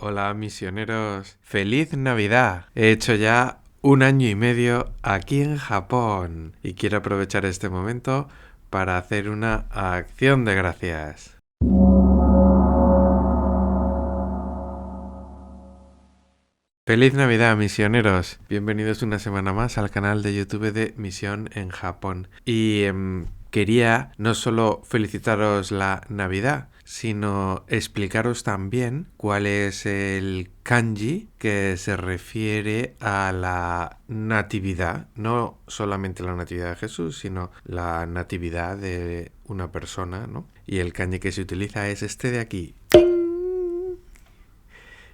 Hola misioneros, ¡feliz Navidad! He hecho ya 1 año y medio aquí en Japón y quiero aprovechar este momento para hacer una acción de gracias. ¡Feliz Navidad, misioneros! Bienvenidos una semana más al canal de YouTube de Misión en Japón. Y quería no solo felicitaros la Navidad, sino explicaros también cuál es el kanji que se refiere a la natividad. No solamente la natividad de Jesús, sino la natividad de una persona, ¿no? Y el kanji que se utiliza es este de aquí.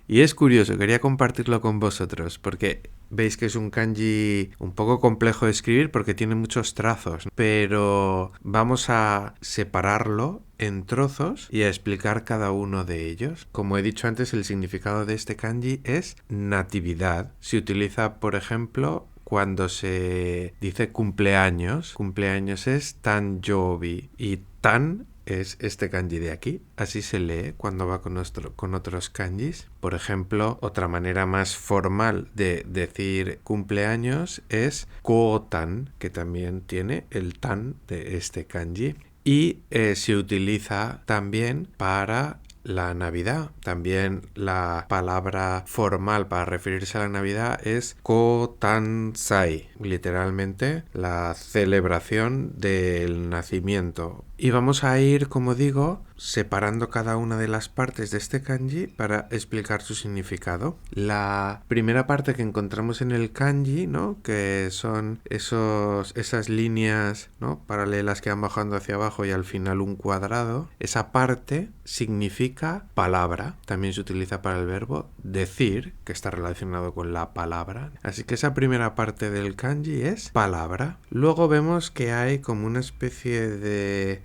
Y es curioso, quería compartirlo con vosotros, porque veis que es un kanji un poco complejo de escribir porque tiene muchos trazos, pero vamos a separarlo en trozos y a explicar cada uno de ellos. Como he dicho antes, el significado de este kanji es natividad. Se utiliza, por ejemplo, cuando se dice cumpleaños. Cumpleaños es tanjobi y tan es este kanji de aquí. Así se lee cuando va con otros kanjis. Por ejemplo, otra manera más formal de decir cumpleaños es kotan, que también tiene el tan de este kanji. Y se utiliza también para la Navidad. También la palabra formal para referirse a la Navidad es Kotansai, literalmente la celebración del nacimiento. Y vamos a ir, como digo, separando cada una de las partes de este kanji para explicar su significado. La primera parte que encontramos en el kanji, ¿no?, que son esas líneas, ¿no?, paralelas que van bajando hacia abajo y al final un cuadrado, esa parte significa palabra. También se utiliza para el verbo decir, que está relacionado con la palabra. Así que esa primera parte del kanji es palabra. Luego vemos que hay como una especie de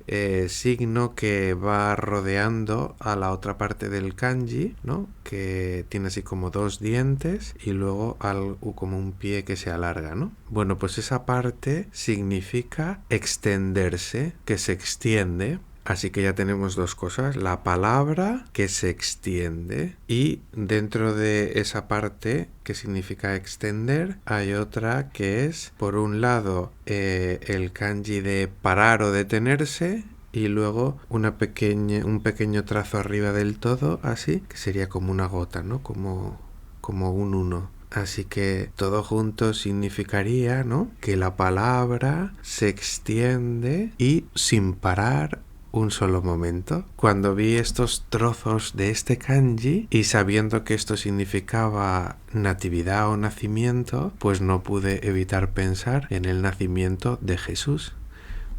signo que va rodeando a la otra parte del kanji, ¿no?, que tiene así como dos dientes y luego algo como un pie que se alarga, ¿no? Bueno, pues esa parte significa extenderse, que se extiende. Así que ya tenemos dos cosas, la palabra que se extiende y dentro de esa parte que significa extender hay otra que es, por un lado, el kanji de parar o detenerse y luego un pequeño trazo arriba del todo, así, que sería como una gota, ¿no? Como un uno. Así que todo junto significaría, ¿no?, que la palabra se extiende y sin parar un solo momento. Cuando vi estos trozos de este kanji y sabiendo que esto significaba natividad o nacimiento, pues no pude evitar pensar en el nacimiento de Jesús.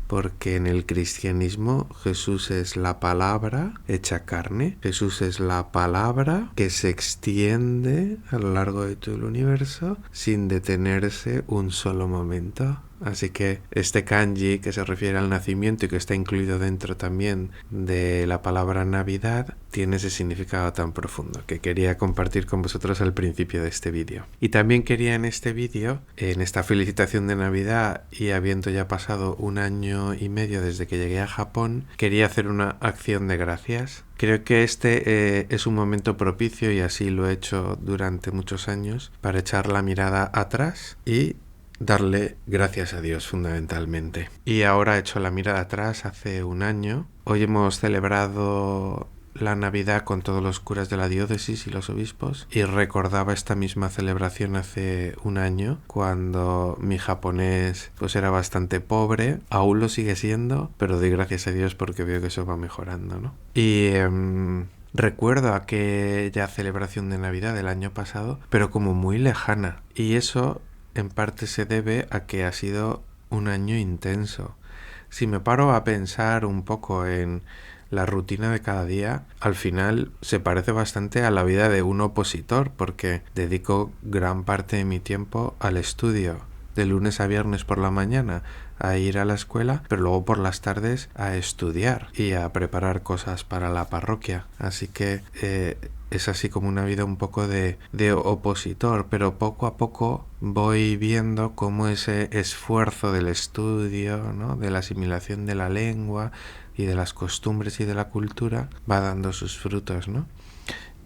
Porque en el cristianismo Jesús es la palabra hecha carne. Jesús es la palabra que se extiende a lo largo de todo el universo sin detenerse un solo momento. Así que este kanji que se refiere al nacimiento y que está incluido dentro también de la palabra Navidad tiene ese significado tan profundo que quería compartir con vosotros al principio de este vídeo. Y también quería en este vídeo, en esta felicitación de Navidad y habiendo ya pasado 1 año y medio desde que llegué a Japón, quería hacer una acción de gracias. Creo que este es un momento propicio, y así lo he hecho durante muchos años, para echar la mirada atrás y darle gracias a Dios fundamentalmente. Y ahora he hecho la mirada atrás hace 1 año. Hoy hemos celebrado la Navidad con todos los curas de la diócesis y los obispos, y recordaba esta misma celebración hace 1 año, cuando mi japonés pues era bastante pobre. Aún lo sigue siendo, pero doy gracias a Dios porque veo que eso va mejorando, ¿no? Y recuerdo aquella celebración de Navidad del año pasado, pero como muy lejana, y eso en parte se debe a que ha sido 1 año intenso. Si me paro a pensar un poco en la rutina de cada día, al final se parece bastante a la vida de un opositor, porque dedico gran parte de mi tiempo al estudio, de lunes a viernes por la mañana a ir a la escuela, pero luego por las tardes a estudiar y a preparar cosas para la parroquia. Así que es así como una vida un poco de opositor, pero poco a poco voy viendo cómo ese esfuerzo del estudio, ¿no?, de la asimilación de la lengua y de las costumbres y de la cultura va dando sus frutos, ¿no?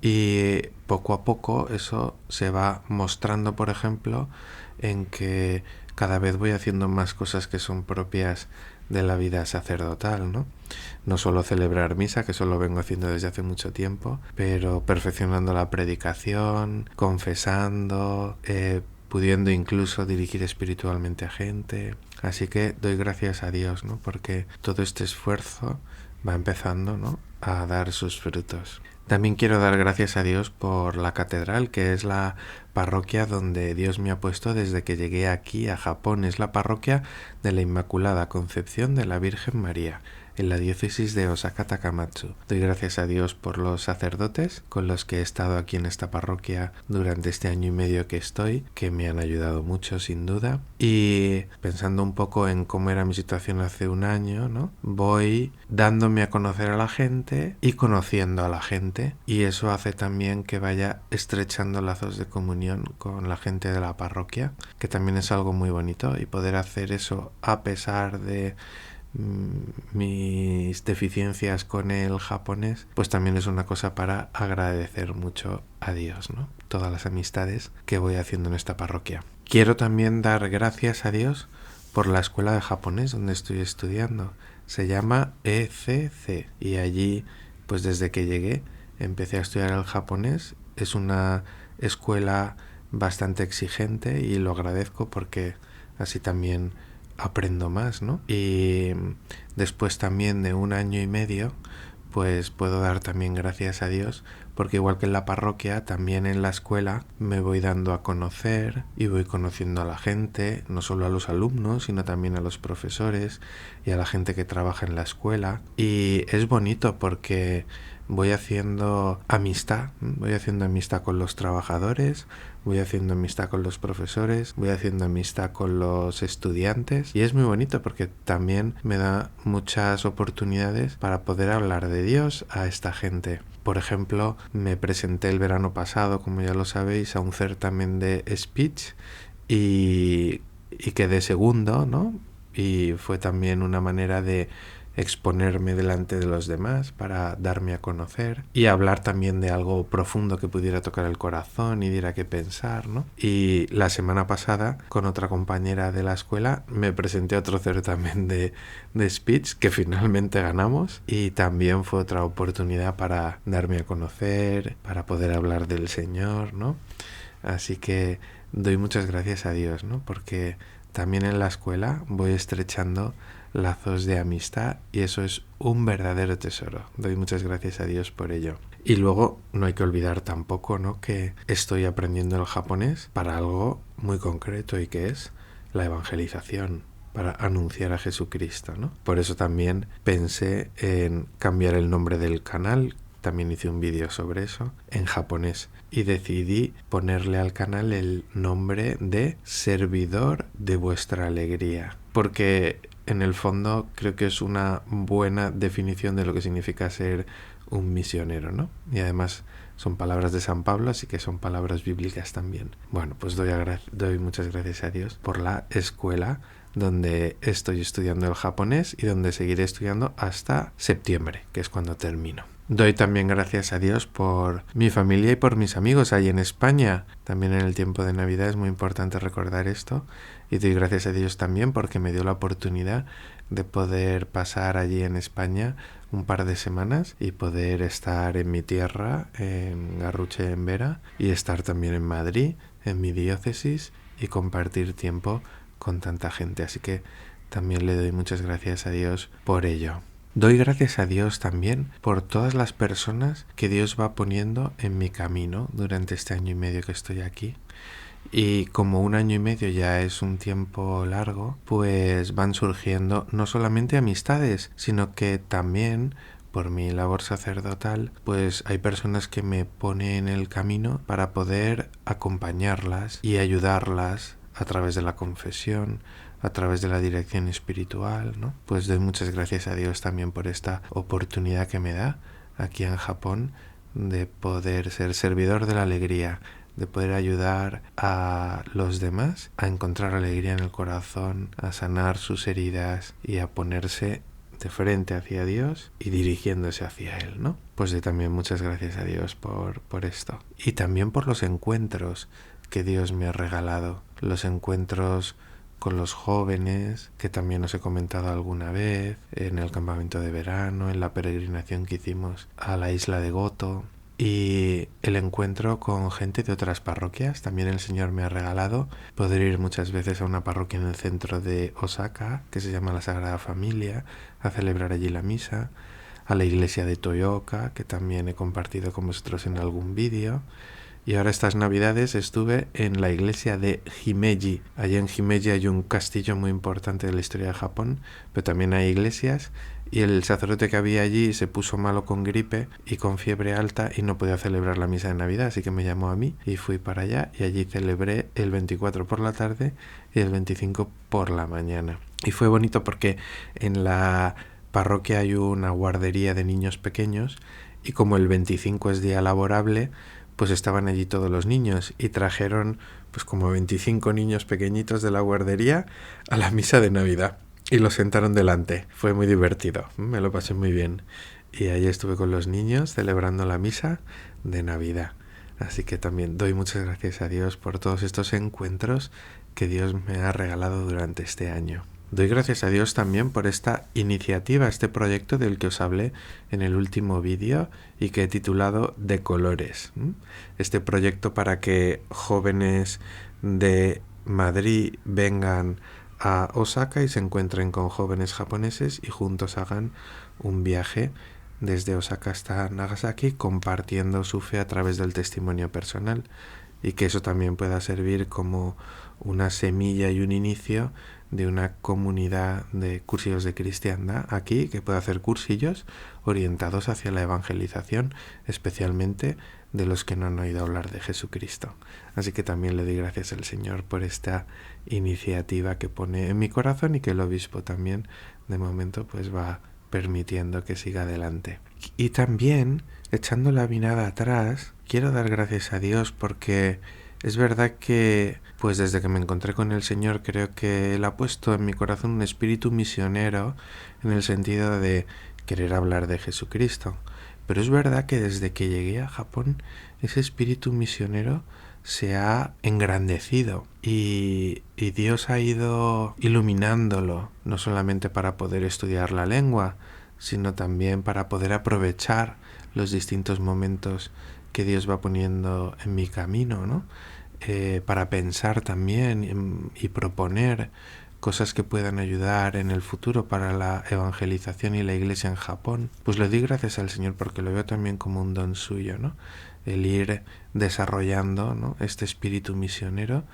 Y poco a poco eso se va mostrando, por ejemplo, en que cada vez voy haciendo más cosas que son propias de la vida sacerdotal, ¿no? No solo celebrar misa, que eso lo vengo haciendo desde hace mucho tiempo, pero perfeccionando la predicación, confesando, pudiendo incluso dirigir espiritualmente a gente. Así que doy gracias a Dios, ¿no? Porque todo este esfuerzo va empezando, ¿no?, a dar sus frutos. También quiero dar gracias a Dios por la catedral, que es la parroquia donde Dios me ha puesto desde que llegué aquí a Japón. Es la parroquia de la Inmaculada Concepción de la Virgen María, en la diócesis de Osaka Takamatsu. Doy gracias a Dios por los sacerdotes con los que he estado aquí en esta parroquia durante este año y medio que estoy, que me han ayudado mucho sin duda. Y pensando un poco en cómo era mi situación hace un año, ¿no?, voy dándome a conocer a la gente y conociendo a la gente, y eso hace también que vaya estrechando lazos de comunión con la gente de la parroquia, que también es algo muy bonito, y poder hacer eso a pesar de mis deficiencias con el japonés, pues también es una cosa para agradecer mucho a Dios, ¿no? Todas las amistades que voy haciendo en esta parroquia. Quiero también dar gracias a Dios por la escuela de japonés donde estoy estudiando. Se llama ECC y allí, pues desde que llegué, empecé a estudiar el japonés. Es una escuela bastante exigente y lo agradezco porque así también aprendo más, ¿no? Y después también de un año y medio, pues puedo dar también gracias a Dios, porque igual que en la parroquia, también en la escuela me voy dando a conocer y voy conociendo a la gente, no solo a los alumnos, sino también a los profesores y a la gente que trabaja en la escuela. Y es bonito porque voy haciendo amistad con los trabajadores, voy haciendo amistad con los profesores, voy haciendo amistad con los estudiantes, y es muy bonito porque también me da muchas oportunidades para poder hablar de Dios a esta gente. Por ejemplo, me presenté el verano pasado, como ya lo sabéis, a un certamen de speech y quedé segundo, ¿no? Y fue también una manera de exponerme delante de los demás para darme a conocer y hablar también de algo profundo que pudiera tocar el corazón y diera qué pensar, ¿no? Y la semana pasada, con otra compañera de la escuela, me presenté a otro certamen de speech que finalmente ganamos, y también fue otra oportunidad para darme a conocer, para poder hablar del Señor, ¿no? Así que doy muchas gracias a Dios, ¿no? Porque también en la escuela voy estrechando lazos de amistad y eso es un verdadero tesoro. Doy muchas gracias a Dios por ello. Y luego no hay que olvidar tampoco, ¿no?, que estoy aprendiendo el japonés para algo muy concreto, y que es la evangelización, para anunciar a Jesucristo, ¿no? Por eso también pensé en cambiar el nombre del canal. También hice un vídeo sobre eso en japonés y decidí ponerle al canal el nombre de Servidor de Vuestra Alegría, porque en el fondo creo que es una buena definición de lo que significa ser un misionero, ¿no? Y además son palabras de San Pablo, así que son palabras bíblicas también. Bueno, pues doy muchas gracias a Dios por la escuela donde estoy estudiando el japonés y donde seguiré estudiando hasta septiembre, que es cuando termino. Doy también gracias a Dios por mi familia y por mis amigos ahí en España. También en el tiempo de Navidad es muy importante recordar esto. Y doy gracias a Dios también porque me dio la oportunidad de poder pasar allí en España un par de semanas y poder estar en mi tierra, en Garruche, en Vera, y estar también en Madrid, en mi diócesis, y compartir tiempo con tanta gente. Así que también le doy muchas gracias a Dios por ello. Doy gracias a Dios también por todas las personas que Dios va poniendo en mi camino durante este año y medio que estoy aquí. Y como un año y medio ya es un tiempo largo, pues van surgiendo no solamente amistades, sino que también por mi labor sacerdotal, pues hay personas que me ponen en el camino para poder acompañarlas y ayudarlas a través de la confesión, a través de la dirección espiritual, ¿no? Pues doy muchas gracias a Dios también por esta oportunidad que me da aquí en Japón de poder ser servidor de la alegría, de poder ayudar a los demás a encontrar alegría en el corazón, a sanar sus heridas y a ponerse de frente hacia Dios y dirigiéndose hacia Él, ¿no? Pues de también muchas gracias a Dios por esto. Y también por los encuentros que Dios me ha regalado. Los encuentros con los jóvenes, que también os he comentado alguna vez, en el campamento de verano, en la peregrinación que hicimos a la isla de Goto. Y el encuentro con gente de otras parroquias, también el Señor me ha regalado poder ir muchas veces a una parroquia en el centro de Osaka, que se llama la Sagrada Familia, a celebrar allí la misa, a la iglesia de Toyoka, que también he compartido con vosotros en algún vídeo. Y ahora estas navidades estuve en la iglesia de Himeji. Allí en Himeji hay un castillo muy importante de la historia de Japón, pero también hay iglesias. Y el sacerdote que había allí se puso malo con gripe y con fiebre alta y no podía celebrar la misa de Navidad, así que me llamó a mí y fui para allá y allí celebré el 24 por la tarde y el 25 por la mañana. Y fue bonito porque en la parroquia hay una guardería de niños pequeños y como el 25 es día laborable, pues estaban allí todos los niños y trajeron pues como 25 niños pequeñitos de la guardería a la misa de Navidad y los sentaron delante. Fue muy divertido, me lo pasé muy bien. Y ahí estuve con los niños celebrando la misa de Navidad. Así que también doy muchas gracias a Dios por todos estos encuentros que Dios me ha regalado durante este año. Doy gracias a Dios también por esta iniciativa, este proyecto del que os hablé en el último vídeo y que he titulado De Colores. Este proyecto para que jóvenes de Madrid vengan a Osaka y se encuentren con jóvenes japoneses y juntos hagan un viaje desde Osaka hasta Nagasaki compartiendo su fe a través del testimonio personal y que eso también pueda servir como una semilla y un inicio de una comunidad de cursillos de cristiandad aquí que puede hacer cursillos orientados hacia la evangelización, especialmente de los que no han oído hablar de Jesucristo. Así que también le doy gracias al Señor por esta iniciativa que pone en mi corazón y que el obispo también de momento pues va permitiendo que siga adelante. Y también, echando la mirada atrás, quiero dar gracias a Dios porque es verdad que pues desde que me encontré con el Señor creo que Él ha puesto en mi corazón un espíritu misionero en el sentido de querer hablar de Jesucristo. Pero es verdad que desde que llegué a Japón ese espíritu misionero se ha engrandecido y Dios ha ido iluminándolo, no solamente para poder estudiar la lengua, sino también para poder aprovechar los distintos momentos que Dios va poniendo en mi camino, ¿no? Para pensar también y proponer cosas que puedan ayudar en el futuro para la evangelización y la iglesia en Japón. Pues le doy gracias al Señor porque lo veo también como un don suyo, ¿no? El ir desarrollando, ¿no?, este espíritu misionero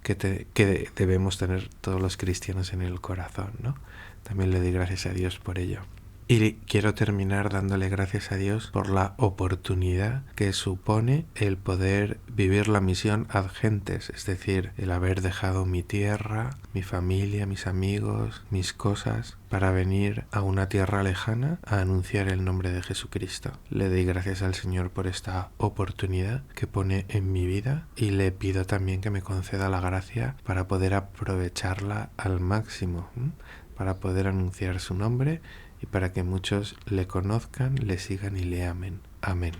que debemos tener todos los cristianos en el corazón, ¿no? También le doy gracias a Dios por ello. Y quiero terminar dándole gracias a Dios por la oportunidad que supone el poder vivir la misión ad gentes, es decir, el haber dejado mi tierra, mi familia, mis amigos, mis cosas, para venir a una tierra lejana a anunciar el nombre de Jesucristo. Le doy gracias al Señor por esta oportunidad que pone en mi vida y le pido también que me conceda la gracia para poder aprovecharla al máximo, para poder anunciar su nombre y para que muchos le conozcan, le sigan y le amen. Amén.